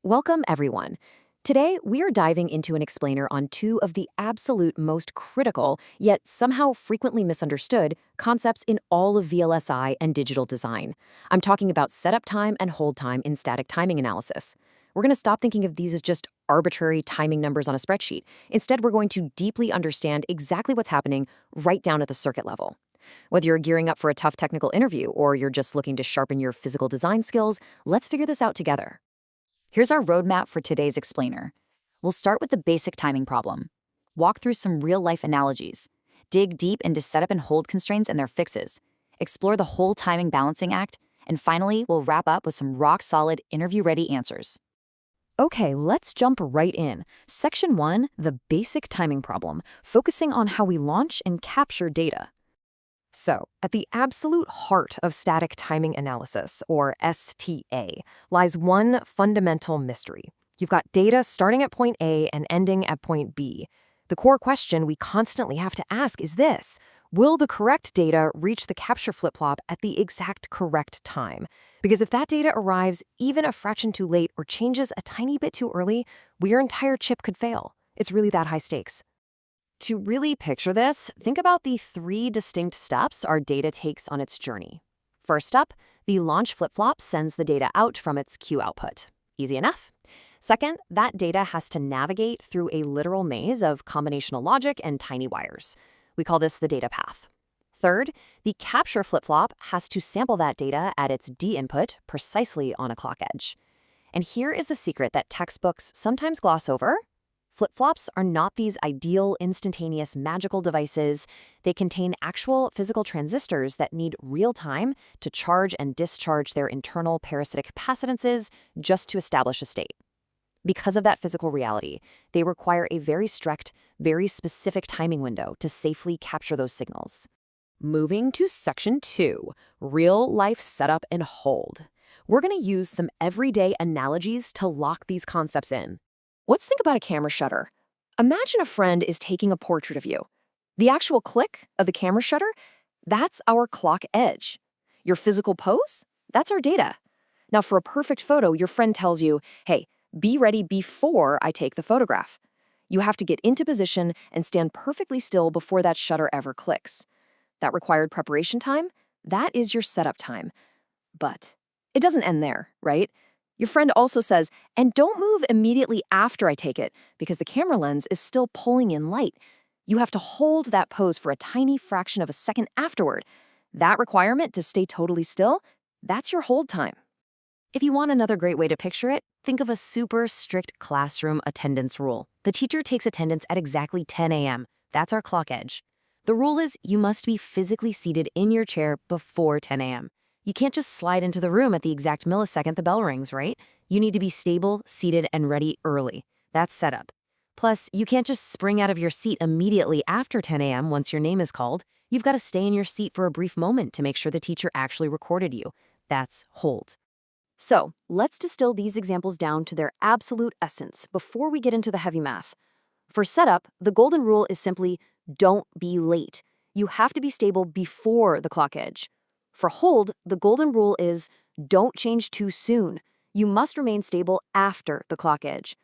Welcome, everyone. Today, we are diving into an explainer on two of the absolute most critical, yet somehow frequently misunderstood, concepts in all of VLSI and digital design. I'm talking about setup time and hold time in static timing analysis. We're going to stop thinking of these as just arbitrary timing numbers on a spreadsheet. Instead, we're going to deeply understand exactly what's happening right down at the circuit level. Whether you're gearing up for a tough technical interview or you're just looking to sharpen your physical design skills, let's figure this out together. Here's our roadmap for today's explainer. We'll start with the basic timing problem, walk through some real-life analogies, dig deep into setup and hold constraints and their fixes, explore the whole timing balancing act, and finally, we'll wrap up with some rock-solid, interview-ready answers. Okay, let's jump right in. Section 1, the basic timing problem, focusing on how we launch and capture data. So, at the absolute heart of static timing analysis, or STA, lies one fundamental mystery. You've got data starting at point A and ending at point B. The core question we constantly have to ask is this: will the correct data reach the capture flip-flop at the exact correct time? Because if that data arrives even a fraction too late or changes a tiny bit too early, your entire chip could fail. It's really that high stakes. To really picture this, think about the three distinct steps our data takes on its journey. First up, the launch flip-flop sends the data out from its Q output. Easy enough. Second, that data has to navigate through a literal maze of combinational logic and tiny wires. We call this the data path. Third, the capture flip-flop has to sample that data at its D input precisely on a clock edge. And here is the secret that textbooks sometimes gloss over. Flip-flops are not these ideal, instantaneous, magical devices. They contain actual physical transistors that need real time to charge and discharge their internal parasitic capacitances just to establish a state. Because of that physical reality, they require a very strict, very specific timing window to safely capture those signals. Moving to Section 2, real-life setup and hold. We're going to use some everyday analogies to lock these concepts in. Let's think about a camera shutter. Imagine a friend is taking a portrait of you. The actual click of the camera shutter, that's our clock edge. Your physical pose, that's our data. Now, for a perfect photo, your friend tells you, hey, be ready before I take the photograph. You have to get into position and stand perfectly still before that shutter ever clicks. That required preparation time, that is your setup time. But it doesn't end there, right? Your friend also says, and don't move immediately after I take it, because the camera lens is still pulling in light. You have to hold that pose for a tiny fraction of a second afterward. That requirement to stay totally still, that's your hold time. If you want another great way to picture it, think of a super strict classroom attendance rule. The teacher takes attendance at exactly 10 a.m. That's our clock edge. The rule is you must be physically seated in your chair before 10 a.m. You can't just slide into the room at the exact millisecond the bell rings, right? You need to be stable, seated, and ready early. That's setup. Plus, you can't just spring out of your seat immediately after 10 a.m. once your name is called. You've got to stay in your seat for a brief moment to make sure the teacher actually recorded you. That's hold. So, let's distill these examples down to their absolute essence before we get into the heavy math. For setup, the golden rule is simply don't be late. You have to be stable before the clock edge. For hold, the golden rule is don't change too soon. You must remain stable after the clock edge.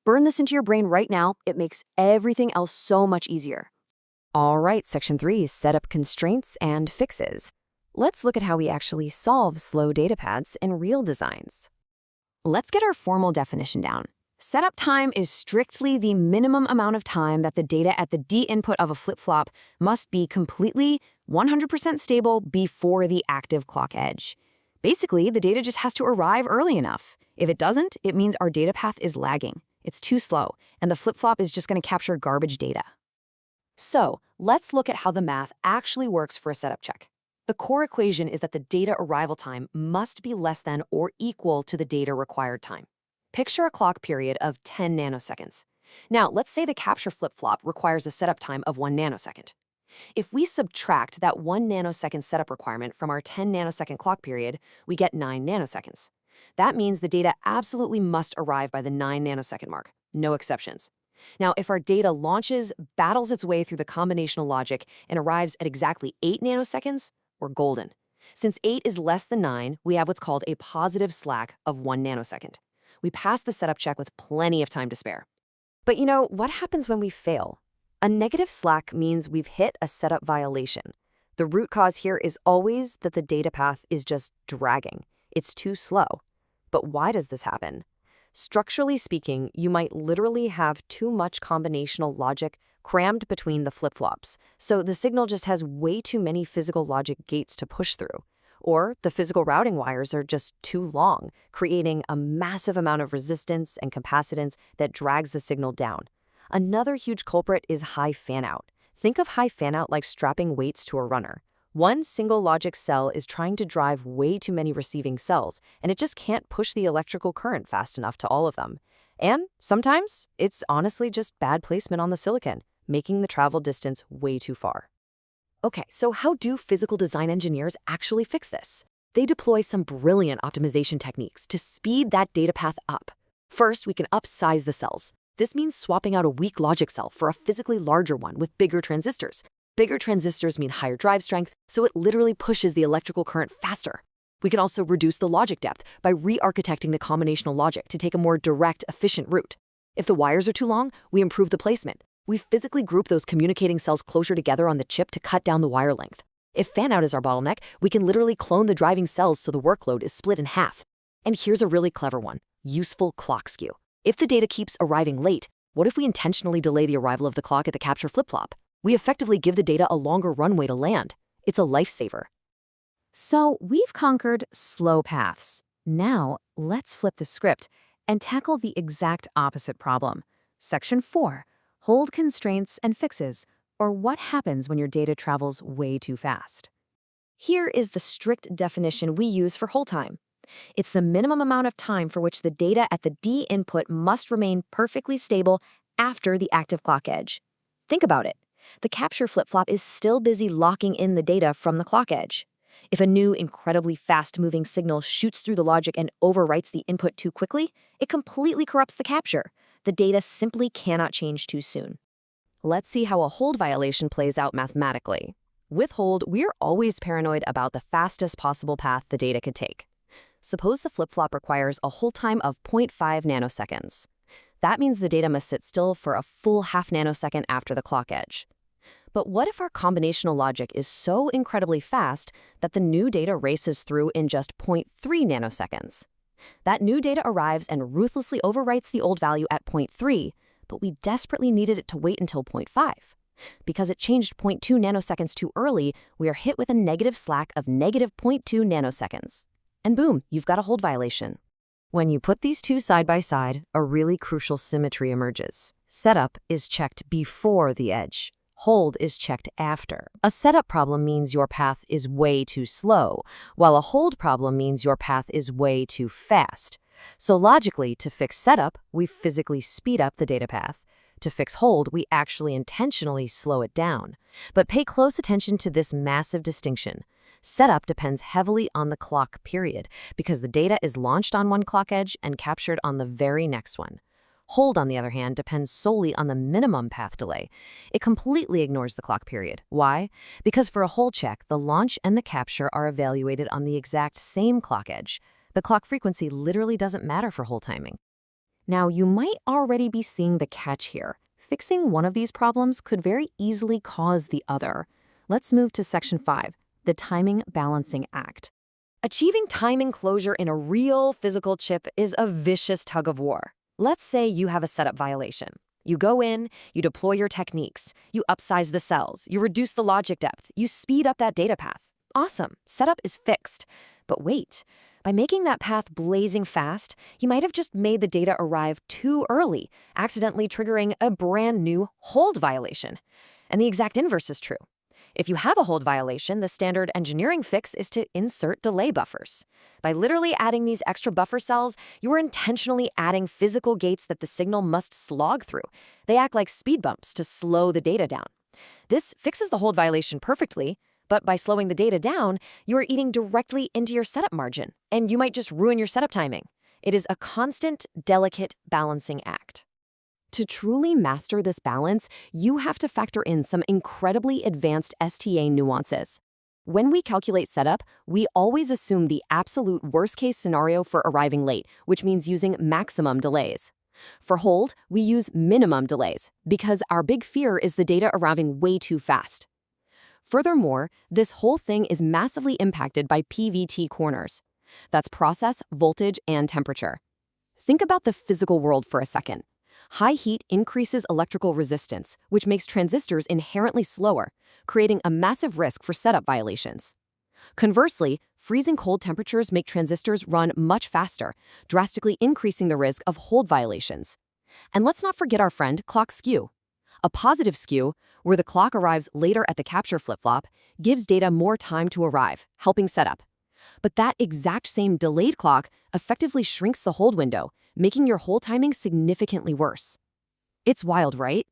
Burn this into your brain right now. It makes everything else so much easier. All right, Section 3, setup constraints and fixes. Let's look at how we actually solve slow data paths in real designs. Let's get our formal definition down. Setup time is strictly the minimum amount of time that the data at the D input of a flip-flop must be completely 100% stable before the active clock edge. Basically, the data just has to arrive early enough. If it doesn't, it means our data path is lagging. It's too slow, and the flip-flop is just going to capture garbage data. So, let's look at how the math actually works for a setup check. The core equation is that the data arrival time must be less than or equal to the data required time. Picture a clock period of 10 nanoseconds. Now, let's say the capture flip-flop requires a setup time of 1 nanosecond. If we subtract that 1 nanosecond setup requirement from our 10 nanosecond clock period, we get 9 nanoseconds. That means the data absolutely must arrive by the 9 nanosecond mark, no exceptions. Now, if our data launches, battles its way through the combinational logic, and arrives at exactly 8 nanoseconds, we're golden. Since 8 is less than 9, we have what's called a positive slack of 1 nanosecond. We pass the setup check with plenty of time to spare. But what happens when we fail? A negative slack means we've hit a setup violation. The root cause here is always that the data path is just dragging. It's too slow. But why does this happen? Structurally speaking, you might literally have too much combinational logic crammed between the flip-flops, so the signal just has way too many physical logic gates to push through. Or the physical routing wires are just too long, creating a massive amount of resistance and capacitance that drags the signal down. Another huge culprit is high fan-out. Think of high fan-out like strapping weights to a runner. One single logic cell is trying to drive way too many receiving cells, and it just can't push the electrical current fast enough to all of them. And sometimes, it's honestly just bad placement on the silicon, making the travel distance way too far. Okay, so how do physical design engineers actually fix this? They deploy some brilliant optimization techniques to speed that data path up. First, we can upsize the cells. This means swapping out a weak logic cell for a physically larger one with bigger transistors. Bigger transistors mean higher drive strength, so it literally pushes the electrical current faster. We can also reduce the logic depth by re-architecting the combinational logic to take a more direct, efficient route. If the wires are too long, we improve the placement. We physically group those communicating cells closer together on the chip to cut down the wire length. If fan-out is our bottleneck, we can literally clone the driving cells so the workload is split in half. And here's a really clever one: useful clock skew. If the data keeps arriving late, what if we intentionally delay the arrival of the clock at the capture flip-flop? We effectively give the data a longer runway to land. It's a lifesaver. So we've conquered slow paths. Now let's flip the script and tackle the exact opposite problem. Section 4. Hold constraints and fixes, or what happens when your data travels way too fast. Here is the strict definition we use for hold time. It's the minimum amount of time for which the data at the D input must remain perfectly stable after the active clock edge. Think about it. The capture flip-flop is still busy locking in the data from the clock edge. If a new, incredibly fast-moving signal shoots through the logic and overwrites the input too quickly, it completely corrupts the capture. The data simply cannot change too soon. Let's see how a hold violation plays out mathematically. With hold, we're always paranoid about the fastest possible path the data could take. Suppose the flip-flop requires a hold time of 0.5 nanoseconds. That means the data must sit still for a full half nanosecond after the clock edge. But what if our combinational logic is so incredibly fast that the new data races through in just 0.3 nanoseconds? That new data arrives and ruthlessly overwrites the old value at 0.3, but we desperately needed it to wait until 0.5. Because it changed 0.2 nanoseconds too early, we are hit with a negative slack of negative 0.2 nanoseconds. And boom, you've got a hold violation. When you put these two side by side, a really crucial symmetry emerges. Setup is checked before the edge. Hold is checked after. A setup problem means your path is way too slow, while a hold problem means your path is way too fast. So logically, to fix setup, we physically speed up the data path. To fix hold, we actually intentionally slow it down. But pay close attention to this massive distinction. Setup depends heavily on the clock period, because the data is launched on one clock edge and captured on the very next one. Hold, on the other hand, depends solely on the minimum path delay. It completely ignores the clock period. Why? Because for a hold check, the launch and the capture are evaluated on the exact same clock edge. The clock frequency literally doesn't matter for hold timing. Now, you might already be seeing the catch here. Fixing one of these problems could very easily cause the other. Let's move to Section 5, the Timing Balancing Act. Achieving timing closure in a real physical chip is a vicious tug of war. Let's say you have a setup violation. You go in, you deploy your techniques, you upsize the cells, you reduce the logic depth, you speed up that data path. Awesome, setup is fixed. But wait, by making that path blazing fast, you might have just made the data arrive too early, accidentally triggering a brand new hold violation. And the exact inverse is true. If you have a hold violation, the standard engineering fix is to insert delay buffers. By literally adding these extra buffer cells, you are intentionally adding physical gates that the signal must slog through. They act like speed bumps to slow the data down. This fixes the hold violation perfectly, but by slowing the data down, you are eating directly into your setup margin, and you might just ruin your setup timing. It is a constant, delicate balancing act. To truly master this balance, you have to factor in some incredibly advanced STA nuances. When we calculate setup, we always assume the absolute worst-case scenario for arriving late, which means using maximum delays. For hold, we use minimum delays, because our big fear is the data arriving way too fast. Furthermore, this whole thing is massively impacted by PVT corners. That's process, voltage, and temperature. Think about the physical world for a second. High heat increases electrical resistance, which makes transistors inherently slower, creating a massive risk for setup violations. Conversely, freezing cold temperatures make transistors run much faster, drastically increasing the risk of hold violations. And let's not forget our friend clock skew. A positive skew, where the clock arrives later at the capture flip-flop, gives data more time to arrive, helping setup. But that exact same delayed clock effectively shrinks the hold window, making your hold timing significantly worse. It's wild, right?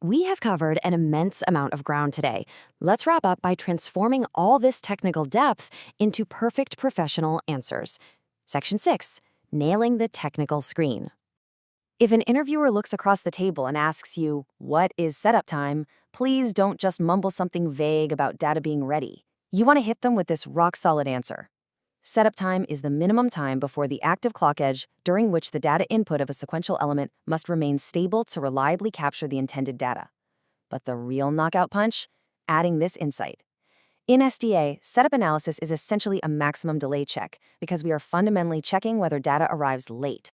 We have covered an immense amount of ground today. Let's wrap up by transforming all this technical depth into perfect professional answers. Section 6, nailing the technical screen. If an interviewer looks across the table and asks you, "What is setup time?" please don't just mumble something vague about data being ready. You want to hit them with this rock-solid answer. Setup time is the minimum time before the active clock edge during which the data input of a sequential element must remain stable to reliably capture the intended data. But the real knockout punch? Adding this insight. In STA, setup analysis is essentially a maximum delay check because we are fundamentally checking whether data arrives late.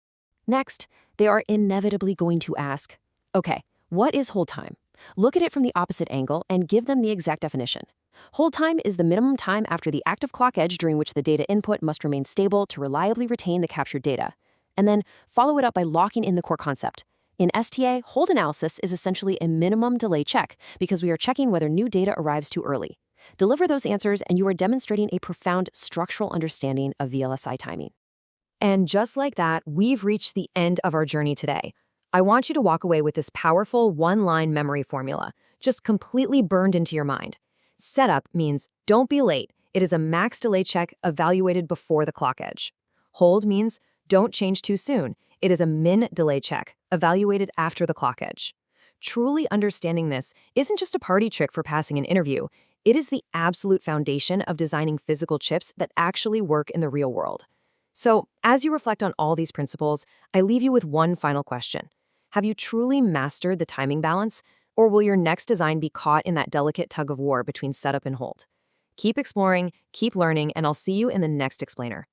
Next, they are inevitably going to ask, okay, what is hold time? Look at it from the opposite angle and give them the exact definition. Hold time is the minimum time after the active clock edge during which the data input must remain stable to reliably retain the captured data. And then follow it up by locking in the core concept. In STA, hold analysis is essentially a minimum delay check because we are checking whether new data arrives too early. Deliver those answers and you are demonstrating a profound structural understanding of VLSI timing. And just like that, we've reached the end of our journey today. I want you to walk away with this powerful one-line memory formula, just completely burned into your mind. Setup means don't be late. It is a max delay check evaluated before the clock edge. Hold means don't change too soon. It is a min delay check evaluated after the clock edge. Truly understanding this isn't just a party trick for passing an interview. It is the absolute foundation of designing physical chips that actually work in the real world. So, as you reflect on all these principles, I leave you with one final question. Have you truly mastered the timing balance? Or will your next design be caught in that delicate tug of war between setup and hold? Keep exploring, keep learning, and I'll see you in the next explainer.